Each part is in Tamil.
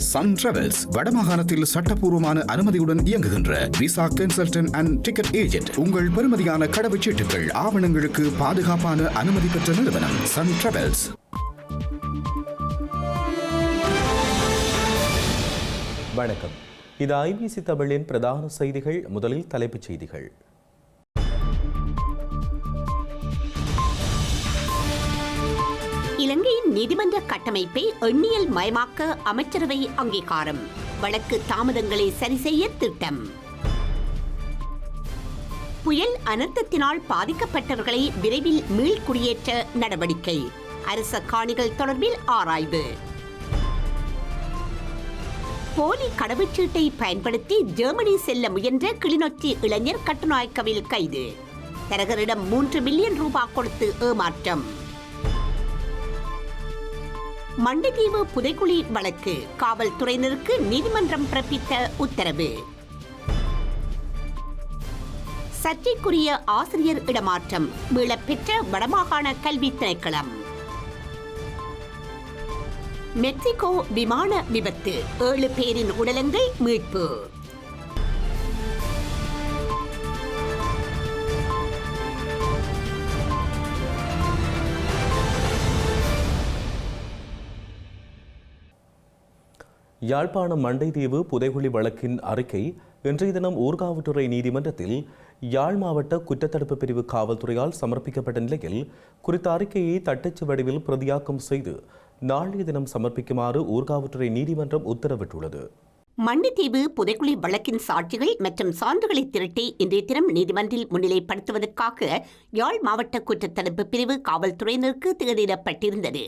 சன் டிராவல்ஸ் வடமாகாணத்தில் சட்டப்பூர்வமான அனுமதியுடன் இயங்குகின்ற visa consultant and ticket agent. உங்கள் பெறுமதியான கடவுச்சீட்டுகள் ஆவணங்களுக்கு பாதுகாப்பான அனுமதி பெற்ற நிறுவனம் சன் டிராவல்ஸ். வணக்கம். இது ஐபிசி தமிழின் பிரதான செய்திகள். முதலில் தலைப்புச் செய்திகள். இலங்கையின் நீதிமன்ற கட்டமைப்பை எண்ணியல் மயமாக்க அமைச்சரவை அங்கீகாரம். வழக்கு தாமதங்களை சரி செய்ய திட்டம். புயல் அனர்த்தத்தினால் பாதிக்கப்பட்டவர்களை விரைவில் மீள்குடியேற்ற நடவடிக்கை. அரச காணிகள் தொடர்பில் ஆராய்வு. போலி கடவுச்சீட்டை பயன்படுத்தி ஜெர்மனி செல்ல முயன்ற கிளிநொச்சி இளைஞர் கட்டுநாயக்கவில் கைது. தரகரிடம் 3 மில்லியன் ரூபாய் கொடுத்து ஏமாற்றம். மண்டைதீவு புதைக்குழி வழக்கு காவல்துறையினருக்கு நீதிமன்றம் பிறப்பித்த உத்தரவு. சர்ச்சைக்குரிய ஆசிரியர் இடமாற்றம் மீளப்பெற்ற வடமாகாண கல்வி திணைக்களம். மெக்சிகோ விமான விபத்து 7 பேரின் உடலங்கள் மீட்பு. யாழ்ப்பாணம் மண்டைதீவு புதைகுழி வழக்கின் அறிக்கை இன்றைய தினம் ஊர்காவற்றுறை நீதிமன்றத்தில் யாழ் மாவட்ட குற்றத்தடுப்பு பிரிவு காவல்துறையால் சமர்ப்பிக்கப்பட்ட நிலையில் குறித்த அறிக்கையை தட்டச்சு வடிவில் பிரதியாக்கம் செய்து நாளைய தினம் சமர்ப்பிக்குமாறு ஊர்காவற்றுறை நீதிமன்றம் உத்தரவிட்டுள்ளது. மண்டைதீவு புதைக்குழி வழக்கின் சாட்சிகள் மற்றும் சான்றுகளை திரட்டி இன்றைய தினம் நீதிமன்றில் முன்னிலைப்படுத்துவதற்காக யாழ் மாவட்ட குற்றத்தடுப்பு பிரிவு காவல்துறையினருக்கு தேதியிடப்பட்டிருந்தது.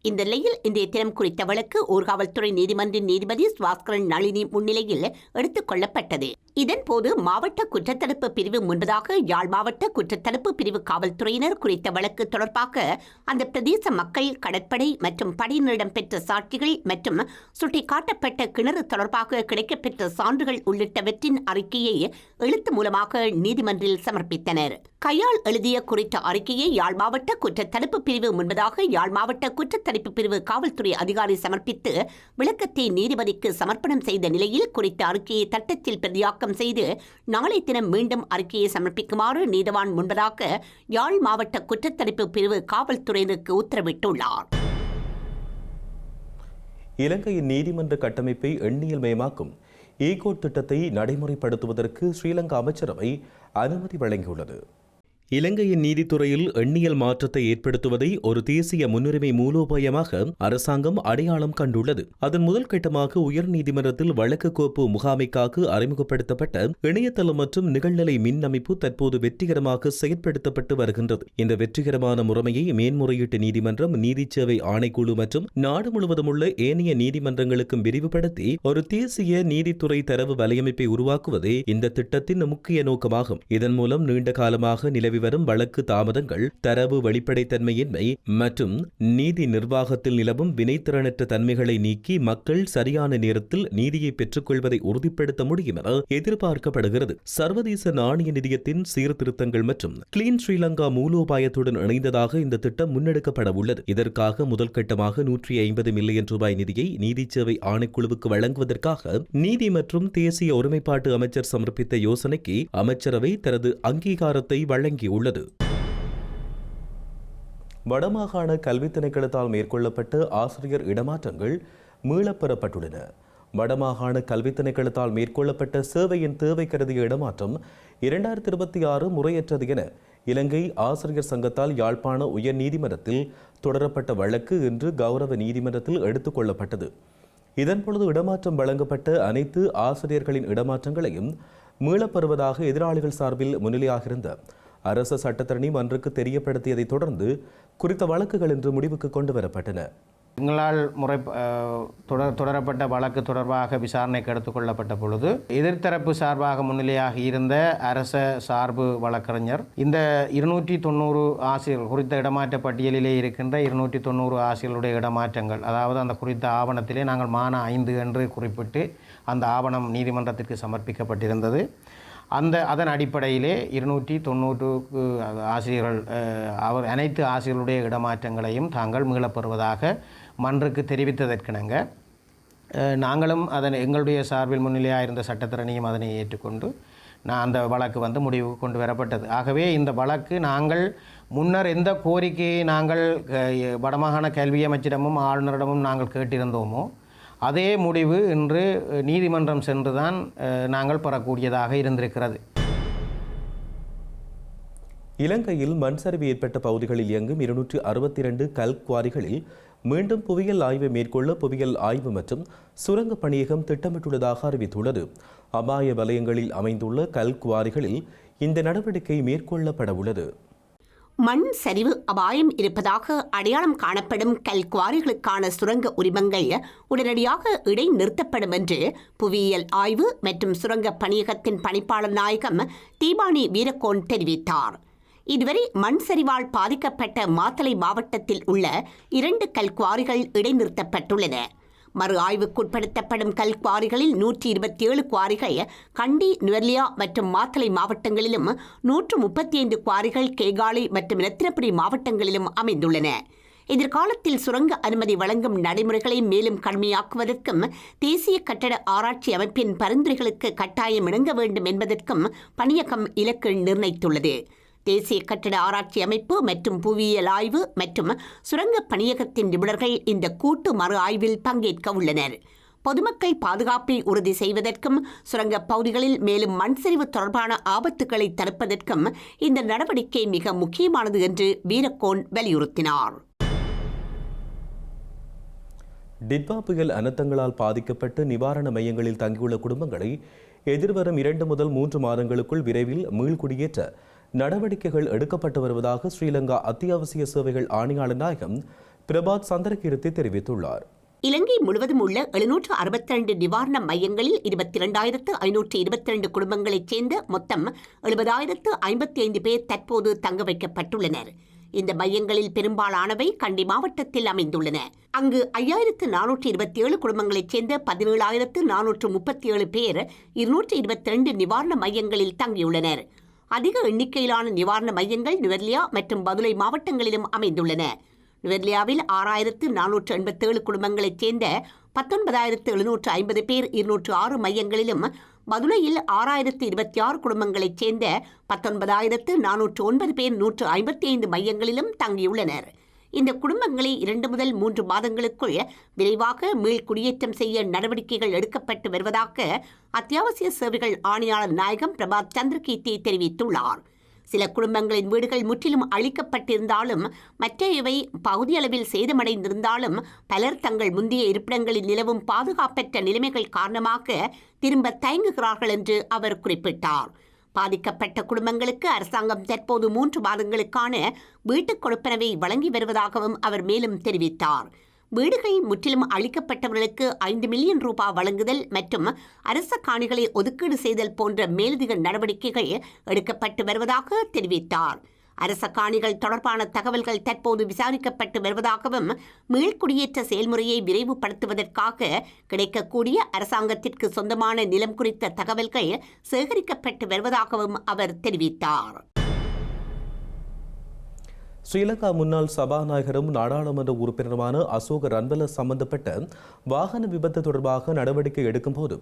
இந்த நிலையில் இன்றைய தினம் குறித்த வழக்கு ஊர்காவல்துறை நீதிமன்றின் நீதிபதி சுவாஸ்கரன் நளினி முன்னிலையில் எடுத்துக் கொள்ளப்பட்டது. இதன்போது மாவட்ட குற்றத்தடுப்பு பிரிவு முன்பதாக யாழ் மாவட்ட குற்றத்தடுப்பு பிரிவு காவல்துறையினர் குறித்த வழக்கு தொடர்பாக அந்த பிரதேச மக்கள், கடற்படை மற்றும் படையினரிடம் பெற்ற சாட்சிகள் மற்றும் சுட்டிக்காட்டப்பட்ட கிணறு தொடர்பாக கிடைக்கப்பெற்ற சான்றுகள் உள்ளிட்டவற்றின் அறிக்கையை எழுத்து மூலமாக நீதிமன்றில் சமர்ப்பித்தனர். கையால் எழுதிய குறித்த அறிக்கையை யாழ் மாவட்ட குற்றத்தடுப்பு பிரிவு முன்பதாக யாழ் மாவட்ட குற்றத்தடுப்பு பிரிவு காவல்துறை அதிகாரி சமர்ப்பித்து விளக்கத்தை நீதிபதிக்கு சமர்ப்பணம் செய்த நிலையில் குறித்த அறிக்கையை தட்டத்தில் பிரதியாக்கம் செய்து நாளை தினம் மீண்டும் அறிக்கையை சமர்ப்பிக்குமாறு நீதவான் முன்பதாக யாழ் மாவட்ட குற்றத்தடுப்பு பிரிவு காவல்துறையினருக்கு உத்தரவிட்டுள்ளார். இலங்கையின் நீதிமன்ற கட்டமைப்பை எண்ணியல் மயமாக்கும் ஈகோட் திட்டத்தை நடைமுறைப்படுத்துவதற்கு ஸ்ரீலங்கா அமைச்சரவை அனுமதி வழங்கியுள்ளது. இலங்கையின் நீதித்துறையில் எண்ணியல் மாற்றத்தை ஏற்படுத்துவதை ஒரு தேசிய முன்னுரிமை மூலோபாயமாக அரசாங்கம் அடையாளம் கண்டுள்ளது. அதன் முதல் கட்டமாக உயர் நீதிமன்றத்தில் வழக்கு கோப்பு முகாமைக்காக அறிமுகப்படுத்தப்பட்ட இணையதளம் மற்றும் நிகழ்நிலை மின் அமைப்பு தற்போது வெற்றிகரமாக செயற்படுத்தப்பட்டு வருகின்றது. இந்த வெற்றிகரமான முறைமையை மேன்முறையீட்டு நீதிமன்றம், நீதிச்சேவை ஆணைக்குழு மற்றும் நாடு முழுவதும் உள்ள ஏனைய நீதிமன்றங்களுக்கும் விரிவுபடுத்தி ஒரு தேசிய நீதித்துறை தரவு வலையமைப்பை உருவாக்குவதே இந்த திட்டத்தின் முக்கிய நோக்கமாகும். இதன் மூலம் நீண்ட காலமாக நிலவி வரும் வழக்கு தாமதங்கள், தரவு வெளிப்படைத்தன்மையின்மை மற்றும் நீதி நிர்வாகத்தில் நிலவும் வினைத்திறனற்ற தன்மைகளை நீக்கி மக்கள் சரியான நேரத்தில் நீதியை பெற்றுக் கொள்வதை உறுதிப்படுத்த முடியும் என எதிர்பார்க்கப்படுகிறது. சர்வதேச நாணய நிதியத்தின் சீர்திருத்தங்கள் மற்றும் கிளீன் ஸ்ரீலங்கா மூலோபாயத்துடன் இணைந்ததாக இந்த திட்டம் முன்னெடுக்கப்பட உள்ளது. இதற்காக முதல் கட்டமாக 150 மில்லியன் ரூபாய் நிதியை நீதிச்சேவை ஆணைக்குழுவுக்கு வழங்குவதற்காக நீதி மற்றும் தேசிய ஒருமைப்பாட்டு அமைச்சர் சமர்ப்பித்த யோசனைக்கு அமைச்சரவை தனது அங்கீகாரத்தை வழங்கி உள்ளது. வடமாகாண கல்வி திணைக்களத்தால் மேற்கொள்ளப்பட்ட ஆசிரியர் இடமாற்றங்கள் மீளப்பெறப்பட்டுள்ளன. வடமாகாண கல்வி திணைக்களத்தால் மேற்கொள்ளப்பட்ட சேவையின் தேவை கருதிய இடமாற்றம் 2026 முறையற்றது என இலங்கை ஆசிரியர் சங்கத்தால் யாழ்ப்பாண உயர் நீதிமன்றத்தில் தொடரப்பட்ட வழக்கு இன்று கௌரவ நீதிமன்றத்தில் எடுத்துக் கொள்ளப்பட்டது. இதன்பொழுது இடமாற்றம் வழங்கப்பட்ட அனைத்து ஆசிரியர்களின் இடமாற்றங்களையும் மீளப்பெறுவதாக எதிராளிகள் சார்பில் முன்னிலையாகிருந்த அரச சட்டத்தரணி மன்றுக்கு தெரியப்படுத்தியதைத் தொடர்ந்து குறித்த வழக்குகள் இன்று முடிவுக்கு கொண்டு வரப்பட்டன. எங்களால் தொடரப்பட்ட வழக்கு தொடர்பாக விசாரணைக்கு எடுத்துக்கொள்ளப்பட்ட பொழுது எதிர்த்தரப்பு சார்பாக முன்னிலையாக இருந்த அரச சார்பு வழக்கறிஞர் இந்த 290 ஆசிரியர்கள் குறித்த இடமாற்ற பட்டியலிலே இருக்கின்ற 290 ஆசிரியர்களுடைய இடமாற்றங்கள், அதாவது அந்த குறித்த ஆவணத்திலே நாங்கள் மான 5 என்று குறிப்பிட்டு அந்த ஆவணம் நீதிமன்றத்திற்கு சமர்ப்பிக்கப்பட்டிருந்தது. அதன் அடிப்படையிலே 290 ஆசிரியர்கள் அனைத்து ஆசிரியர்களுடைய இடமாற்றங்களையும் தாங்கள் மீளப்பெறுவதாக மன்றுக்கு தெரிவித்ததற்கிணங்க நாங்களும் அதனை எங்களுடைய சார்பில் முன்னிலையாக இருந்த சட்டத்திறனையும் அதனை ஏற்றுக்கொண்டு அந்த வழக்கு முடிவு கொண்டு வரப்பட்டது. ஆகவே இந்த வழக்கு நாங்கள் முன்னர் எந்த கோரிக்கையை நாங்கள் வடமாகாண கல்வி அமைச்சரிடமும் ஆளுநரிடமும் நாங்கள் கேட்டிருந்தோமோ அதே முடிவு இன்று நீதிமன்றம் சென்றுதான் நாங்கள் பெறக்கூடியதாக இருந்திருக்கிறது. இலங்கையில் மண் சரிவு ஏற்பட்ட பகுதிகளில் இயங்கும் 262 கல் குவாரிகளில் மீண்டும் புவியியல் ஆய்வை மேற்கொள்ள புவியியல் ஆய்வு மற்றும் சுரங்க பணியகம் திட்டமிட்டுள்ளதாக அறிவித்துள்ளது. அபாய வலயங்களில் அமைந்துள்ள கல் குவாரிகளில் இந்த நடவடிக்கை மேற்கொள்ளப்பட உள்ளது. மண் சரிவு அபாயம் இருப்பதாக அடையாளம் காணப்படும் கல் குவாரிகளுக்கான சுரங்க உரிமங்கள் உடனடியாக இடைநிறுத்தப்படும் என்று புவியியல் ஆய்வு மற்றும் சுரங்க பணியகத்தின் பணிப்பாளர் நாயகம் தீபானி வீரக்கோன் தெரிவித்தார். இதுவரை மண் சரிவால் பாதிக்கப்பட்ட மாத்தளை மாவட்டத்தில் உள்ள 2 கல்குவாரிகள் இடைநிறுத்தப்பட்டுள்ளன. மறு ஆய்வுக்குட்படுத்தப்படும் கல்குவாரிகளில் 127 குவாரிகள் கண்டி, நுவர்லியா மற்றும் மாத்தளை மாவட்டங்களிலும் 135 குவாரிகள் கேகாலை மற்றும் ரத்தினபுரி மாவட்டங்களிலும் அமைந்துள்ளன. எதிர்காலத்தில் சுரங்க அனுமதி வழங்கும் நடைமுறைகளை மேலும் கடுமையாக்குவதற்கும் தேசிய கட்டட ஆராய்ச்சி அமைப்பின் பரிந்துரைகளுக்கு கட்டாயம் இணங்க வேண்டும் என்பதற்கும் பணியகம் இலக்கு நிர்ணயித்துள்ளது. தேசிய கட்டட ஆராய்ச்சி அமைப்பு மற்றும் புவியியல் ஆய்வு மற்றும் சுரங்க பணியகத்தின் நிபுணர்கள் இந்த கூட்டு மறு ஆய்வில் பங்கேற்க உள்ளனர். பொதுமக்கள் பாதுகாப்பை உறுதி செய்வதற்கும் சுரங்கப் பகுதிகளில் மேலும் மண் சரிவு தொடர்பான ஆபத்துக்களை தடுப்பதற்கும் இந்த நடவடிக்கை மிக முக்கியமானது என்று வீரக்கோன் வலியுறுத்தினார். டிட்வா புயல் அனர்த்தங்களால் பாதிக்கப்பட்டு நிவாரண மையங்களில் தங்கியுள்ள குடும்பங்களை எதிர்வரும் 2 முதல் 3 மாதங்களுக்குள் விரைவில் மீள்குடியேற்ற நடவடிக்கைகள் எடுக்கப்பட்டு வருவதாக ஸ்ரீலங்கா அத்தியாவசிய சேவைகள் ஆணையாளர் நாயகம் பிரபாத் சந்திரகீர்த்தி தெரிவித்துள்ளார். இலங்கை முழுவதும் உள்ள 762 நிவாரண மையங்களில் 22,522 குடும்பங்களைச் சேர்ந்த மொத்தம் 70,055 பேர் தற்போது தங்க வைக்கப்பட்டுள்ளனர். இந்த மையங்களில் பெரும்பாலானவை கண்டி மாவட்டத்தில் அமைந்துள்ளன. அங்கு 5,427 குடும்பங்களைச் சேர்ந்த 17,437 பேர் 222 நிவாரண மையங்களில் தங்கியுள்ளனர். அதிக எண்ணிக்கையிலான நிவாரண மையங்கள் நுவர்லியா மற்றும் பதுளை மாவட்டங்களிலும் அமைந்துள்ளன. நுவர்லியாவில் 6,487 குடும்பங்களைச் சேர்ந்த 19,750 பேர் 206 மையங்களிலும், பதுளையில் 6,026 குடும்பங்களைச் சேர்ந்த 19,409 பேர் 155 மையங்களிலும் தங்கியுள்ளனர். இந்த குடும்பங்களை 2 முதல் 3 மாதங்களுக்குள் விரைவாக மீள்குடியேற்றம் செய்ய நடவடிக்கைகள் எடுக்கப்பட்டு வருவதாக அத்தியாவசிய சேவைகள் ஆணையாளர் நாயகம் பிரபாத் சந்திரகீர்த்தி தெரிவித்துள்ளார். சில குடும்பங்களின் வீடுகள் முற்றிலும் அழிக்கப்பட்டிருந்தாலும் மற்றையவை பகுதியளவில் சேதமடைந்திருந்தாலும் பலர் தங்கள் முந்தைய இருப்பிடங்களில் நிலவும் பாதுகாப்பற்ற நிலைமைகள் காரணமாக திரும்ப தயங்குகிறார்கள் என்று அவர் குறிப்பிட்டார். பாதிக்கப்பட்ட குடும்பங்களுக்கு அரசாங்கம் தற்போது 3 மாதங்களுக்கான வீட்டுக் கொடுப்பனவை வழங்கி வருவதாகவும் அவர் மேலும் தெரிவித்தார். வீடுகள் முற்றிலும் அளிக்கப்பட்டவர்களுக்கு 5 மில்லியன் ரூபாய் வழங்குதல் மற்றும் அரச காணிகளை ஒதுக்கீடு செய்தல் போன்ற மேலதிக நடவடிக்கைகள் எடுக்கப்பட்டு வருவதாக தெரிவித்தார். அரச காணிகள் தொடர்பான தகவல்கள் தற்போது விசாரிக்கப்பட்டு வருவதாகவும் மீள்குடியேற்ற செயல்முறையை விரைவுபடுத்துவதற்காக கிடைக்கக்கூடிய அரசாங்கத்திற்கு சொந்தமான நிலம் குறித்த தகவல்கள் சேகரிக்கப்பட்டு வருவதாகவும் அவர் தெரிவித்தார். ஸ்ரீலங்கா முன்னாள் சபாநாயகரும் நாடாளுமன்ற உறுப்பினருமான அசோக ரன்வல சம்பந்தப்பட்ட வாகன விபத்து தொடர்பாக நடவடிக்கை எடுக்கும்போது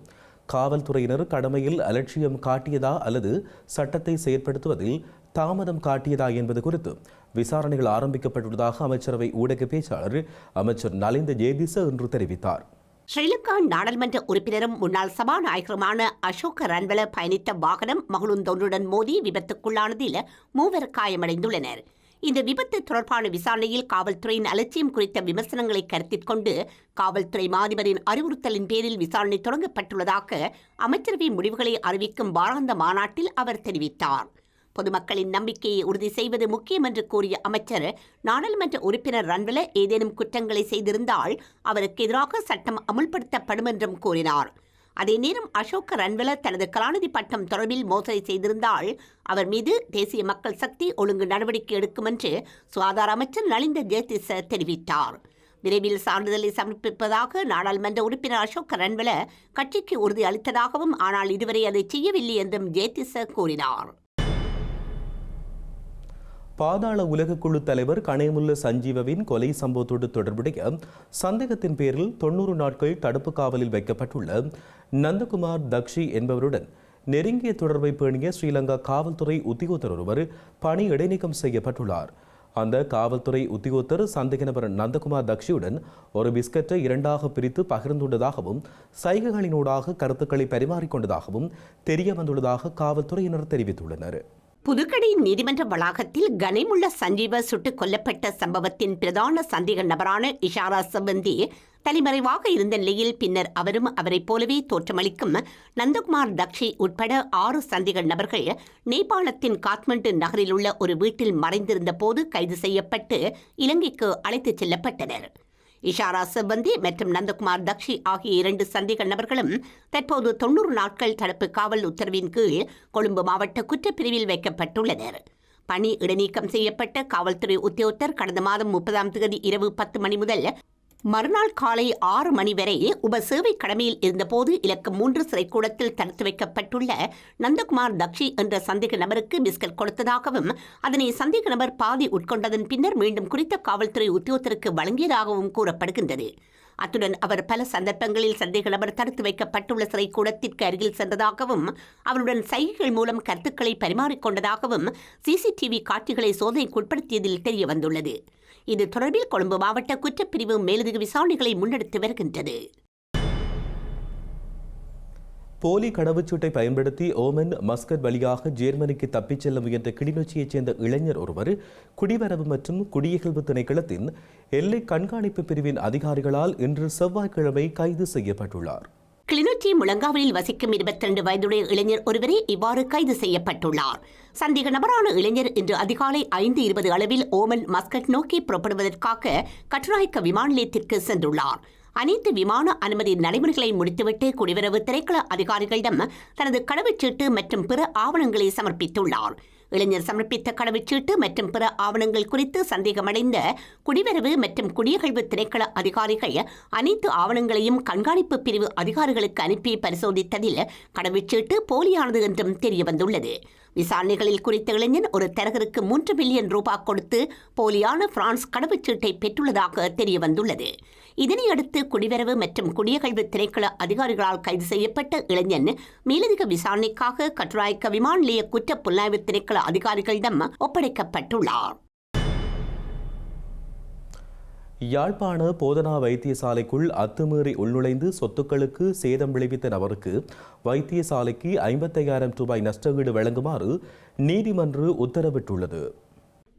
காவல்துறையினர் கடமையில் அலட்சியம் காட்டியதா அல்லது சட்டத்தை செயற்படுத்துவதில் தாமதம் காட்டியதா என்பது குறித்து விசாரணைகள் ஆரம்பிக்கப்பட்டுள்ளதாக அமைச்சரவை ஊடக பேச்சாளர் அமைச்சர் நலிந்த ஜேதிச இன்று தெரிவித்தார். ஸ்ரீலங்கா நாடாளுமன்ற உறுப்பினரும் முன்னாள் சபாநாயகருமான அசோக ரன்வல பயணித்த வாகனம் மகளுந்தொன்றுடன் மோதி விபத்துக்குள்ளானதில் 3 காயமடைந்துள்ளனர். இந்த விபத்து தொடர்பான விசாரணையில் காவல்துறையின் அலட்சியம் குறித்த விமர்சனங்களை கருத்தில் கொண்டு காவல்துறை மாதிபரின் அறிவுறுத்தலின் பேரில் விசாரணை தொடங்கப்பட்டுள்ளதாக அமைச்சரவை முடிவுகளை அறிவிக்கும் வாராந்த மாநாட்டில் அவர் தெரிவித்தார். பொதுமக்களின் நம்பிக்கையை உறுதி செய்வது முக்கியம் என்று கூறிய அமைச்சர், நாடாளுமன்ற உறுப்பினர் ரன்வல ஏதேனும் குற்றங்களை செய்திருந்தால் அவருக்கு எதிராக சட்டம் அமுல்படுத்தப்படும் என்றும் கூறினார். அதே நேரம் அசோக ரன்வல தனது கலாநிதி பட்டம் தொடர்பில் மோசடி செய்திருந்தால் அவர் மீது தேசிய மக்கள் சக்தி ஒழுங்கு நடவடிக்கை எடுக்கும் என்று சுகாதார அமைச்சர் நலிந்த ஜேதிச தெரிவித்தார். விரைவில் சான்றிதழை சமர்ப்பிப்பதாக நாடாளுமன்ற உறுப்பினர் அசோக ரன்வல கட்சிக்கு உறுதி அளித்ததாகவும், ஆனால் இதுவரை அதை செய்யவில்லை என்றும் ஜேதிச கூறினார். பாதாள உலகக்குழு தலைவர் கணேமுல்ல சஞ்சீவவின் கொலை சம்பவத்தோடு தொடர்புடைய சந்தேகத்தின் பேரில் 90 நாட்கள் தடுப்பு காவலில் வைக்கப்பட்டுள்ள நந்தகுமார் தக்ஷி என்பவருடன் நெருங்கிய தொடர்பை பேணிய ஸ்ரீலங்கா காவல்துறை உத்தியோகத்தர் ஒருவர் பணி இடைநீக்கம் செய்யப்பட்டுள்ளார். அந்த காவல்துறை உத்தியோகத்தர் சந்தேக நபர் நந்தகுமார் தக்ஷியுடன் ஒரு பிஸ்கட்டை 2ஆக பிரித்து பகிர்ந்துள்ளதாகவும் சைகைகளினூடாக கருத்துக்களை பரிமாறிக்கொண்டதாகவும் தெரிய வந்துள்ளதாக காவல்துறையினர் தெரிவித்துள்ளனர். புதுக்கடை நீதிமன்ற வளாகத்தில் கணேமுல்ல சஞ்சீவ சுட்டுக் கொல்லப்பட்ட சம்பவத்தின் பிரதான சந்தேக நபரான இஷாரா செவ்வந்தி தலைமறைவாக இருந்த நிலையில் பின்னர் அவரும் அவரைப் போலவே தோற்றமளிக்கும் நந்தகுமார் தக்ஷி உட்பட 6 சந்தேக நபர்கள் நேபாளத்தின் காத்மண்டு நகரில் உள்ள ஒரு வீட்டில் மறைந்திருந்த போது கைது செய்யப்பட்டு இலங்கைக்கு அழைத்துச் செல்லப்பட்டனர். இஷாரா செவ்வந்தி மற்றும் நந்தகுமார் தக்ஷி ஆகிய 2 சந்தேக நபர்களும் தற்போது 90 நாட்கள் தடுப்பு காவல் உத்தரவின் கீழ் கொழும்பு மாவட்ட குற்றப்பிரிவில் வைக்கப்பட்டுள்ளனர். பணி இடைநீக்கம் செய்யப்பட்ட காவல்துறை உத்தியோகத்தர் கடந்த மாதம் 30ஆம் தேதி இரவு 10 மணி முதல் மறுநாள் காலை 6 மணி வரை உபசேவை கடமையில் இருந்தபோது இலக்கம் 3 சிறைக்கூடத்தில் தடுத்து வைக்கப்பட்டுள்ள நந்தகுமார் தக்ஷி என்ற சந்தேக நபருக்கு பிஸ்கட் கொடுத்ததாகவும் அதனை சந்தேக நபர் பாதி உட்கொண்டதன் பின்னர் மீண்டும் குறித்த காவல்துறை உத்தியோகத்தருக்கு வழங்கியதாகவும் கூறப்படுகின்றது. அத்துடன் அவர் பல சந்தர்ப்பங்களில் சந்தேக நபர் தடுத்து வைக்கப்பட்டுள்ள சிறைக்கூடத்திற்கு அருகில் சென்றதாகவும் அவருடன் சைகைகள் மூலம் கருத்துக்களை பரிமாறிக்கொண்டதாகவும் சிசிடிவி காட்சிகளை சோதனைக்குட்படுத்தியதில் தெரிய வந்துள்ளது. இது தொடர்பில் கொழும்பு மாவட்ட குற்றப்பிரிவு மேலதிக விசாரணைகளை முன்னெடுத்து வருகின்றது. போலி கடவுச்சீட்டை பயன்படுத்தி ஓமன் மஸ்கட் வழியாக ஜெர்மனிக்கு தப்பிச் செல்ல முயன்ற கிளிநொச்சியைச் சேர்ந்த இளைஞர் ஒருவர் குடிவரவு மற்றும் குடியகல்வு திணைக்களத்தின் எல்லை கண்காணிப்பு பிரிவின் அதிகாரிகளால் இன்று செவ்வாய்க்கிழமை கைது செய்யப்பட்டுள்ளார். கிளிநொச்சி முழங்காவலில் வசிக்கும் 22 வயதுடைய இளைஞர் ஒருவரே இவ்வாறு கைது செய்யப்பட்டுள்ளார். சந்தேக நபரான இளைஞர் இன்று அதிகாலை 5:20 அளவில் ஓமன் மஸ்கட் நோக்கி புறப்படுவதற்காக கட்டுநாயக்க விமான நிலையத்திற்கு சென்றுள்ளார். அனைத்து விமான அனுமதி நடைமுறைகளை முடித்துவிட்டு குடிவரவு திணைக்கள அதிகாரிகளிடம் தனது கடவுச்சீட்டு மற்றும் பிற ஆவணங்களை சமர்ப்பித்துள்ளார். இளைஞர் சமர்ப்பித்த கடவுச்சீட்டு மற்றும் பிற ஆவணங்கள் குறித்து சந்தேகமடைந்த குடிவரவு மற்றும் குடியகழ்வு திணைக்கள அதிகாரிகள் அனைத்து ஆவணங்களையும் கண்காணிப்பு பிரிவு அதிகாரிகளுக்கு அனுப்பி பரிசோதித்ததில் கடவுச்சீட்டு போலியானது என்றும் தெரியவந்துள்ளது. விசாரணைகளில் குறித்த இளைஞன் ஒரு தரகருக்கு 3 மில்லியன் ரூபாய் கொடுத்து போலியான பிரான்ஸ் கடவுச்சீட்டை பெற்றுள்ளதாக தெரியவந்துள்ளது. இதனையடுத்து குடிவரவு மற்றும் குடியகழ்வு திணைக்கள அதிகாரிகளால் கைது செய்யப்பட்ட இளைஞன் மேலதிக விசாரணைக்காக கட்டுநாயக்க விமான நிலைய குற்ற புலனாய்வு திணைக்கள அதிகாரிகளிடம் ஒப்படைக்கப்பட்டுள்ளார். யாழ்ப்பாண போதனா வைத்தியசாலைக்குள் அத்துமீறி உள்நுழைந்து சொத்துக்களுக்கு சேதம் விளைவித்த நபருக்கு வைத்தியசாலைக்கு 55,000 ரூபாய் நஷ்டஈடு வழங்குமாறு நீதிமன்றம் உத்தரவிட்டுள்ளது.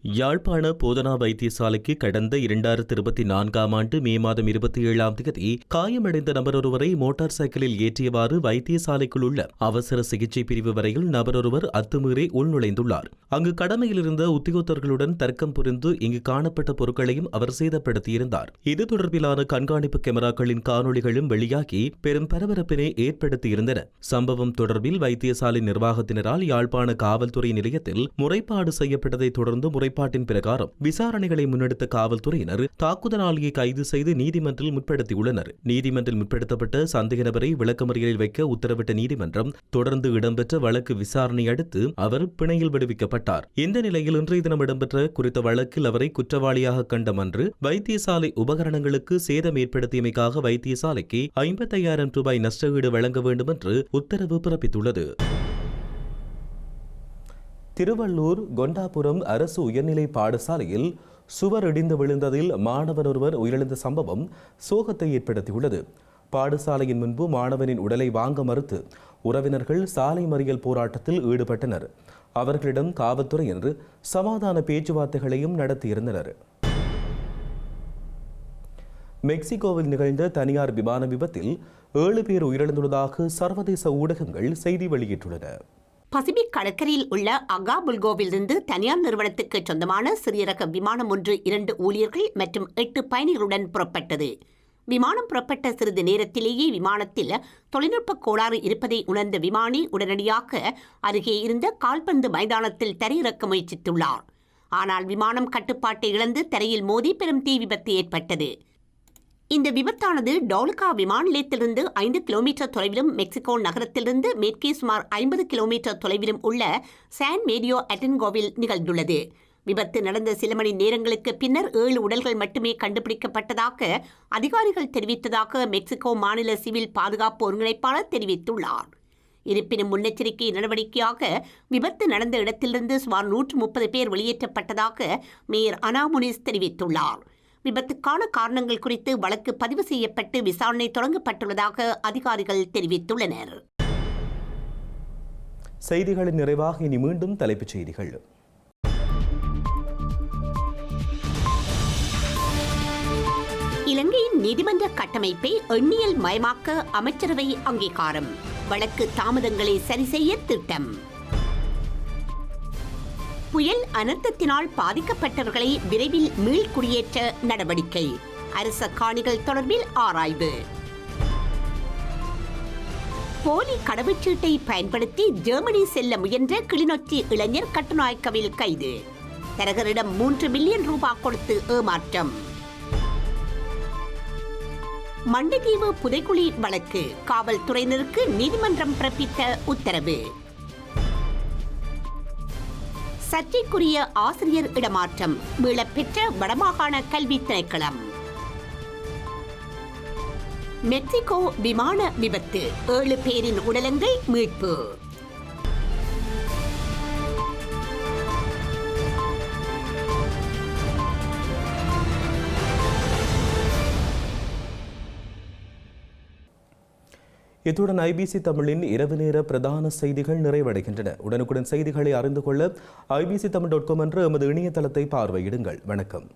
யாழ்ப்பாண போதனா வைத்தியசாலைக்கு கடந்த 2024ஆம் ஆண்டு மே மாதம் 27ஆம் தேதி காயமடைந்த நபர் ஒருவரை மோட்டார் சைக்கிளில் ஏற்றியவாறு வைத்தியசாலைக்குள் உள்ள அவசர சிகிச்சை பிரிவு வரையில் நபர் ஒருவர் அத்துமீறி உள்நுழைந்துள்ளார். அங்கு கடமையில் இருந்த உத்தியோகத்தர்களுடன் தர்க்கம் புரிந்து இங்கு காணப்பட்ட பொருட்களையும் அவர் சேதப்படுத்தியிருந்தார். இது தொடர்பிலான கண்காணிப்பு கேமராக்களின் காணொளிகளும் வெளியாகி பெரும் பரபரப்பினை ஏற்படுத்தியிருந்தன. சம்பவம் தொடர்பில் வைத்தியசாலை நிர்வாகத்தினரால் யாழ்ப்பாண காவல்துறை நிலையத்தில் முறைப்பாடு செய்யப்பட்டதை தொடர்ந்து முறைப்பாட்டின் பிரகாரம் விசாரணைகளை முன்னெடுத்த காவல்துறையினர் தாக்குதலாளியை கைது செய்து நீதிமன்றில் முற்படுத்தியுள்ளனர். நீதிமன்றில் முற்படுத்தப்பட்ட சந்தேக நபரை விளக்கமறியலில் வைக்க உத்தரவிட்ட நீதிமன்றம் தொடர்ந்து இடம்பெற்ற வழக்கு விசாரணை அடுத்து அவர் பிணையில் விடுவிக்கப்பட்டார். இந்த நிலையில் இன்றைய தினம் இடம்பெற்ற குறித்த வழக்கில் அவரை குற்றவாளியாக கண்ட மன்று வைத்தியசாலை உபகரணங்களுக்கு சேதம் ஏற்படுத்தியமைக்காக வைத்தியசாலைக்கு 55,000 ரூபாய் நஷ்டஈடு வழங்க வேண்டும் என்று உத்தரவு பிறப்பித்துள்ளது. திருவள்ளூர் கொண்டாபுரம் அரசு உயர்நிலை பாடசாலையில் சுவர் இடிந்து விழுந்ததில் மாணவன் ஒருவர் உயிரிழந்த சம்பவம் சோகத்தை ஏற்படுத்தியுள்ளது. பாடசாலையின் முன்பு மாணவனின் உடலை வாங்க மறுத்து உறவினர்கள் சாலை மறியல் போராட்டத்தில் ஈடுபட்டனர். அவர்களிடம் காவல்துறையினர் சமாதான பேச்சுவார்த்தைகளையும் நடத்தியிருந்தனர். மெக்சிகோவில் நிகழ்ந்த தனியார் விமான விபத்தில் 7 பேர் உயிரிழந்துள்ளதாக சர்வதேச ஊடகங்கள் செய்தி வெளியிட்டுள்ளன. பசிபிக் கடற்கரையில் உள்ள அகாபுல்கோவிலிருந்து தனியார் நிறுவனத்துக்கு சொந்தமான சிறிய ரக விமானம் ஒன்று 2 ஊழியர்கள் மற்றும் 8 பயணிகளுடன் புறப்பட்டது. விமானம் புறப்பட்ட சிறிது நேரத்திலேயே விமானத்தில் தொழில்நுட்ப கோளாறு இருப்பதை உணர்ந்த விமானி உடனடியாக அருகே இருந்த கால்பந்து மைதானத்தில் தரையிறக்க முயற்சித்துள்ளார். ஆனால் விமானம் கட்டுப்பாட்டை இழந்து தரையில் மோதி பெரும் தீ விபத்து ஏற்பட்டது. இந்த விபத்தானது டோல்கா விமான நிலையத்திலிருந்து 5 கிலோமீட்டர் தொலைவிலும் மெக்சிகோ நகரத்திலிருந்து மேற்கே சுமார் 50 கிலோமீட்டர் தொலைவிலும் உள்ள சான் மேரியோ அட்டன்கோவில் நிகழ்ந்துள்ளது. விபத்து நடந்த சில மணி நேரங்களுக்கு பின்னர் 7 உடல்கள் மட்டுமே கண்டுபிடிக்கப்பட்டதாக அதிகாரிகள் தெரிவித்ததாக மெக்சிகோ மாநில சிவில் பாதுகாப்பு ஒருங்கிணைப்பாளர் தெரிவித்துள்ளார். இருப்பினும் முன்னெச்சரிக்கை நடவடிக்கையாக விபத்து நடந்த இடத்திலிருந்து சுமார் 130 பேர் வெளியேற்றப்பட்டதாக மேயர் அனா முனிஸ் தெரிவித்துள்ளார். விபத்துக்கான காரணங்கள் குறித்து வழக்கு பதிவு செய்யப்பட்டு விசாரணை தொடங்கப்பட்டுள்ளதாக அதிகாரிகள் தெரிவித்துள்ளனர். செய்திகளின் நிறைவாக இனி மீண்டும் தலைப்புச் செய்திகள். இலங்கையின் நீதிமன்ற கட்டமைப்பை எண்ணியல் மயமாக்க அமைச்சரவை அங்கீகாரம். வழக்கு தாமதங்களை சரி செய்ய திட்டம். புயல் அனர்த்தத்தினால் பாதிக்கப்பட்டவர்களை விரைவில் மீள்குடியேற்ற நடவடிக்கை. அரச காணிகள் தொடர்பில் ஆராய்வு. போலி கடவுச்சீட்டை பயன்படுத்தி ஜெர்மனி செல்ல முயன்ற கிளிநொச்சி இளைஞர் கட்டுநாயக்கவில் கைது. தரகரிடம் 3 மில்லியன் ரூபாய் கொடுத்து ஏமாற்றம். மண்டைதீவு புதைக்குழி வழக்கு காவல்துறையினருக்கு நீதிமன்றம் பிறப்பித்த உத்தரவு. சர்ச்சைக்குரிய ஆசிரியர் இடமாற்றம் மீளப்பெற்ற வடமாகாண கல்வி திணைக்களம். மெக்சிகோ விமான விபத்து 7 பேரின் உடலங்கள் மீட்பு. இத்துடன் ஐபிசி தமிழின் இரவு நேர பிரதான செய்திகள் நிறைவடைகின்றன. உடனுக்குடன் செய்திகளை அறிந்து கொள்ள ibctamil.com என்ற எமது இணையதளத்தை பார்வையிடுங்கள். வணக்கம்.